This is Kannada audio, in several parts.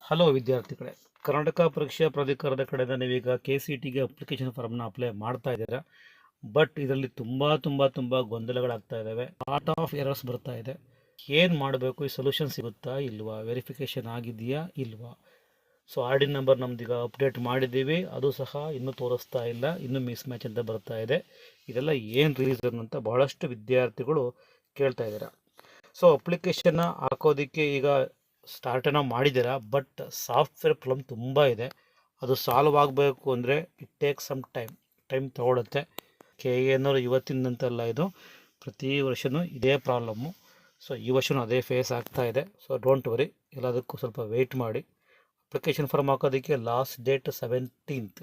ಹಲೋ ವಿದ್ಯಾರ್ಥಿಗಳೇ, ಕರ್ನಾಟಕ ಪರೀಕ್ಷಾ ಪ್ರಾಧಿಕಾರದ ಕಡೆಯಿಂದ ನೀವೀಗ KCETಗೆ ಅಪ್ಲಿಕೇಶನ್ ಫಾರ್ಮ್ನ ಅಪ್ಲೈ ಮಾಡ್ತಾ ಇದ್ದೀರಾ. ಬಟ್ ಇದರಲ್ಲಿ ತುಂಬ ಗೊಂದಲಗಳಾಗ್ತಾ ಇದ್ದಾವೆ. ಲಾಟ್ ಆಫ್ ಎರರ್ಸ್ ಬರ್ತಾ ಇದೆ. ಏನು ಮಾಡಬೇಕು, ಈ ಸೊಲ್ಯೂಷನ್ ಸಿಗುತ್ತಾ ಇಲ್ವಾ, ವೆರಿಫಿಕೇಷನ್ ಆಗಿದೆಯಾ ಇಲ್ವಾ? ಸೊ RD ನಂಬರ್ ನಮ್ದೀಗ ಅಪ್ಡೇಟ್ ಮಾಡಿದ್ದೀವಿ, ಅದು ಸಹ ಇನ್ನೂ ತೋರಿಸ್ತಾ ಇಲ್ಲ, ಇನ್ನೂ ಮಿಸ್ ಮ್ಯಾಚ್ ಅಂತ ಬರ್ತಾ ಇದೆ. ಇದೆಲ್ಲ ಏನು ರೀಸನ್ ಅಂತ ಬಹಳಷ್ಟು ವಿದ್ಯಾರ್ಥಿಗಳು ಕೇಳ್ತಾ ಇದ್ದೀರಾ. ಸೊ ಅಪ್ಲಿಕೇಶನ್ನ ಹಾಕೋದಕ್ಕೆ ಈಗ ಸ್ಟಾರ್ಟ್ ಏನೋ ಮಾಡಿದ್ದೀರಾ, ಬಟ್ ಸಾಫ್ಟ್ವೇರ್ ಪ್ರಾಬ್ಲಮ್ ತುಂಬ ಇದೆ. ಅದು ಸಾಲ್ವ್ ಆಗಬೇಕು ಅಂದರೆ ಇಟ್ ಟೇಕ್ ಸಮ್ ಟೈಮ್ ತಗೊಳುತ್ತೆ. KA ಇವತ್ತಿನಂತಲ್ಲ, ಇದು ಪ್ರತಿ ವರ್ಷವೂ ಇದೇ ಪ್ರಾಬ್ಲಮ್ಮು. ಸೊ ಈ ವರ್ಷವೂ ಅದೇ ಫೇಸ್ ಆಗ್ತಾ ಇದೆ. ಸೊ ಡೋಂಟ್ ವರಿ, ಎಲ್ಲದಕ್ಕೂ ಸ್ವಲ್ಪ ವೆಯ್ಟ್ ಮಾಡಿ. ಅಪ್ಲಿಕೇಶನ್ ಫಾರ್ಮ್ ಹಾಕೋದಕ್ಕೆ ಲಾಸ್ಟ್ ಡೇಟ್ 17th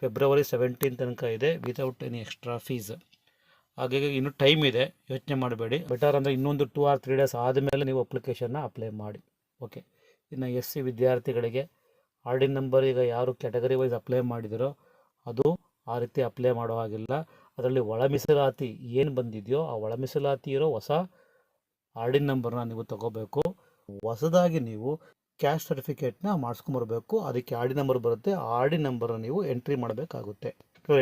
ಫೆಬ್ರವರಿ 17 ತನಕ ಇದೆ, ವಿತೌಟ್ ಎನಿ ಎಕ್ಸ್ಟ್ರಾ ಫೀಸ್. ಹಾಗಾಗಿ ಇನ್ನೂ ಟೈಮ್ ಇದೆ, ಯೋಚನೆ ಮಾಡಬೇಡಿ. ಬೆಟರ್ ಅಂದರೆ ಇನ್ನೊಂದು 2 or 3 days ಆದಮೇಲೆ ನೀವು ಅಪ್ಲಿಕೇಶನ್ನ ಅಪ್ಲೈ ಮಾಡಿ. ಓಕೆ. ಇನ್ನು SC ವಿದ್ಯಾರ್ಥಿಗಳಿಗೆ RD ನಂಬರ್ ಈಗ ಯಾರು ಕ್ಯಾಟಗರಿ ವೈಸ್ ಅಪ್ಲೈ ಮಾಡಿದಿರೋ ಅದು ಆ ರೀತಿ ಅಪ್ಲೈ ಮಾಡೋ ಹಾಗಿಲ್ಲ. ಅದರಲ್ಲಿ ಒಳ ಮೀಸಲಾತಿ ಏನು ಬಂದಿದೆಯೋ ಆ ಒಳ ಮೀಸಲಾತಿ ಇರೋ ಹೊಸ RD ನಂಬರ್ನ ನೀವು ತಗೋಬೇಕು. ಹೊಸದಾಗಿ ನೀವು ಕ್ಯಾಸ್ಟ್ ಸರ್ಟಿಫಿಕೇಟ್ನ ಮಾಡಿಸ್ಕೊಂಬರ್ಬೇಕು. ಅದಕ್ಕೆ RD ನಂಬರ್ ಬರುತ್ತೆ. RD ನಂಬರ್ನ ನೀವು ಎಂಟ್ರಿ ಮಾಡಬೇಕಾಗುತ್ತೆ.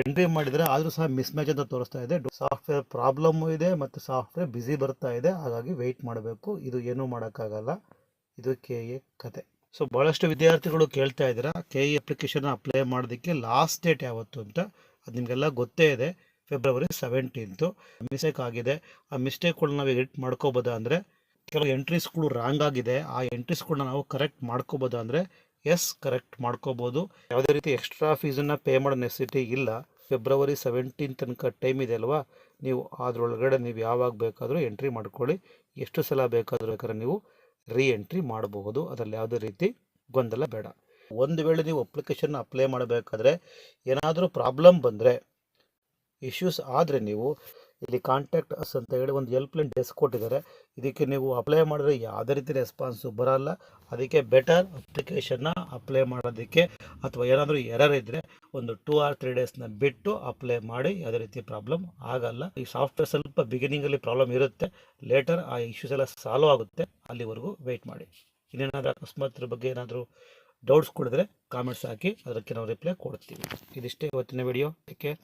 ಎಂಟ್ರಿ ಮಾಡಿದರೆ ಆದರೂ ಸಹ ಮಿಸ್ ಮ್ಯಾಚ್ ಅಂತ ತೋರಿಸ್ತಾ ಇದೆ. ಸಾಫ್ಟ್ವೇರ್ ಪ್ರಾಬ್ಲಮ್ಮು ಇದೆ ಮತ್ತು ಸಾಫ್ಟ್ವೇರ್ ಬ್ಯುಸಿ ಬರ್ತಾ ಇದೆ. ಹಾಗಾಗಿ ವೆಯ್ಟ್ ಮಾಡಬೇಕು. ಇದು ಏನೂ ಮಾಡೋಕ್ಕಾಗಲ್ಲ. ಇದು KA ಕತೆ. ಸೊ ಭಾಳಷ್ಟು ವಿದ್ಯಾರ್ಥಿಗಳು ಕೇಳ್ತಾ ಇದ್ದೀರಾ KE ಅಪ್ಲಿಕೇಶನ್ ಅಪ್ಲೈ ಮಾಡೋದಕ್ಕೆ ಲಾಸ್ಟ್ ಡೇಟ್ ಯಾವತ್ತು ಅಂತ. ಅದು ನಿಮಗೆಲ್ಲ ಗೊತ್ತೇ ಇದೆ, ಫೆಬ್ರವರಿ 17th. ಮಿಸ್ಟೇಕ್ ಆಗಿದೆ. ಆ ಮಿಸ್ಟೇಕ್ಗಳನ್ನ ನಾವು ಎಡಿಟ್ ಮಾಡ್ಕೋಬೋದಾ ಅಂದರೆ, ಕೆಲವು ಎಂಟ್ರೀಸ್ಗಳು ರಾಂಗ್ ಆಗಿದೆ, ಆ ಎಂಟ್ರೀಸ್ಗಳನ್ನ ನಾವು ಕರೆಕ್ಟ್ ಮಾಡ್ಕೋಬೋದಾ ಅಂದರೆ ಎಸ್, ಕರೆಕ್ಟ್ ಮಾಡ್ಕೋಬೋದು. ಯಾವುದೇ ರೀತಿ ಎಕ್ಸ್ಟ್ರಾ ಫೀಸನ್ನು ಪೇ ಮಾಡೋ ನೆಸಿಟಿ ಇಲ್ಲ. ಫೆಬ್ರವರಿ 17 ತನಕ ಟೈಮ್ ಇದೆ ಅಲ್ವಾ, ನೀವು ಅದರೊಳಗಡೆ ನೀವು ಯಾವಾಗ ಬೇಕಾದರೂ ಎಂಟ್ರಿ ಮಾಡ್ಕೊಳ್ಳಿ. ಎಷ್ಟು ಸಲ ಬೇಕಾದರೆ ನೀವು ಎಂಟ್ರಿ ಮಾಡಬಹುದು. ಅದರಲ್ಲಿ ಯಾವುದೇ ರೀತಿ ಗೊಂದಲ ಬೇಡ. ಒಂದು ವೇಳೆ ನೀವು ಅಪ್ಲಿಕೇಶನ್ ಅಪ್ಲೈ ಮಾಡಬೇಕಾದ್ರೆ ಏನಾದರೂ ಪ್ರಾಬ್ಲಮ್ ಬಂದರೆ, ಇಶ್ಯೂಸ್ ಆದರೆ, ನೀವು ಇಲ್ಲಿ ಕಾಂಟ್ಯಾಕ್ಟ್ ಅಸ್ ಅಂತ ಹೇಳಿ ಒಂದು ಹೆಲ್ಪ್ಲೈನ್ ಡೆಸ್ಕ್ ಕೊಟ್ಟಿದ್ದಾರೆ. ಇದಕ್ಕೆ ನೀವು ಅಪ್ಲೈ ಮಾಡಿದ್ರೆ ಯಾವುದೇ ರೀತಿ ರೆಸ್ಪಾನ್ಸು ಬರೋಲ್ಲ. ಅದಕ್ಕೆ ಬೆಟರ್ ಅಪ್ಲಿಕೇಶನ್ನ ಅಪ್ಲೈ ಮಾಡೋದಕ್ಕೆ, ಅಥವಾ ಏನಾದರೂ ಎರರ್ ಇದ್ದರೆ ಒಂದು 2 or 3 daysನ ಬಿಟ್ಟು ಅಪ್ಲೈ ಮಾಡಿ. ಯಾವುದೇ ರೀತಿ ಪ್ರಾಬ್ಲಮ್ ಆಗಲ್ಲ. ಈ ಸಾಫ್ಟ್ವೇರ್ ಸ್ವಲ್ಪ ಬಿಗಿನಿಂಗಲ್ಲಿ ಪ್ರಾಬ್ಲಮ್ ಇರುತ್ತೆ, ಲೇಟರ್ ಆ ಇಶ್ಯೂಸ್ ಎಲ್ಲ ಸಾಲ್ವ್ ಆಗುತ್ತೆ. ಅಲ್ಲಿವರೆಗೂ ವೆಯ್ಟ್ ಮಾಡಿ. ಇನ್ನೇನಾದರೂ ಅಕಸ್ಮಾತ್ ಇದ್ರ ಬಗ್ಗೆ ಏನಾದರೂ ಡೌಟ್ಸ್ ಕೊಡಿದ್ರೆ ಕಾಮೆಂಟ್ಸ್ ಹಾಕಿ, ಅದಕ್ಕೆ ನಾವು ರಿಪ್ಲೈ ಕೊಡ್ತೀವಿ. ಇದಿಷ್ಟೇ ಇವತ್ತಿನ ವಿಡಿಯೋ. Take care.